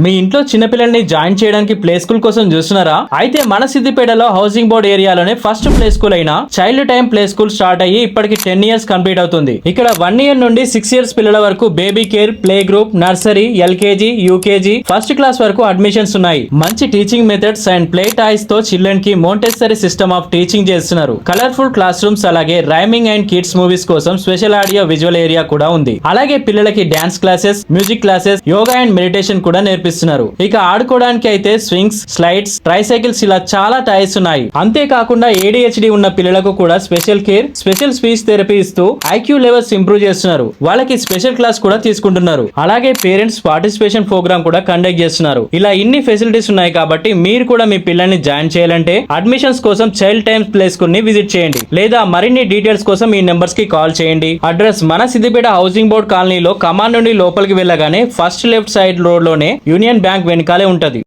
మీ ఇంట్లో చిన్నపిల్లల్ని జాయిన్ చేయడానికి ప్లే స్కూల్ కోసం చూస్తున్నారా? అయితే మన సిద్దిపేటలో హౌసింగ్ బోర్డ్ ఏరియాలోనే ఫస్ట్ ప్లే స్కూల్ అయిన child time play school start అయ్యి ఇప్పటికి 10 ఇయర్స్ కంప్లీట్ అవుతుంది. ఇక్కడ 1 ఇయర్ నుండి 6 ఇయర్స్ పిల్లల వరకు baby care, play group, nursery, LKG, UKG, first class వరకు అడ్మిషన్స్ ఉన్నాయి. మంచి teaching methods and play toys తో చిల్డ్రన్ కి మోంటెసరీ సిస్టమ్ ఆఫ్ టీచింగ్ చేస్తున్నారు. కలర్ఫుల్ క్లాస్ రూమ్స్, అలాగే రైమింగ్ అండ్ కిడ్స్ మూవీస్ కోసం స్పెషల్ ఆడియో విజువల్ ఏరియా కూడా ఉంది. అలాగే పిల్లలకి dance classes, music classes, yoga and meditation కూడా నేర్పిస్తున్నారు. ఇక ఆడుకోవడానికి అయితే స్వింగ్స్, స్లైడ్స్, ట్రైసైకిల్స్ ఇలా చాలా టాయ్స్ ఉన్నాయి. అంతేకాకుండా ADHD ఉన్న పిల్లలకు కూడా special care, special speech therapy ఇస్తూ IQ లెవెల్స్ ఇంప్రూవ్ చేస్తున్నారు. వాళ్ళకి స్పెషల్ క్లాస్ కూడా తీసుకుంటున్నారు. అలాగే పేరెంట్స్ పార్టిసిపేషన్ ప్రోగ్రామ్ కూడా కండక్ట్ చేస్తున్నారు. ఇలా ఇన్ని ఫెసిలిటీస్ ఉన్నాయి కాబట్టి మీరు కూడా మీ పిల్లల్ని జాయిన్ చేయాలంటే అడ్మిషన్స్ కోసం చైల్డ్ టైమ్ ప్లే స్కూల్ ని విజిట్ చేయండి, లేదా మరిన్ని డీటెయిల్స్ కోసం ఈ నెంబర్స్ కి కాల్ చేయండి. అడ్రస్ మన సిద్దిపేట హౌసింగ్ బోర్డ్ కాలనీలో కమాన్ నుండి లోపలికి వెళ్ళగానే ఫస్ట్ లెఫ్ట్ సైడ్ రోడ్ లోనే యూనియన్ బ్యాంక్ వెనకాలే ఉంటది.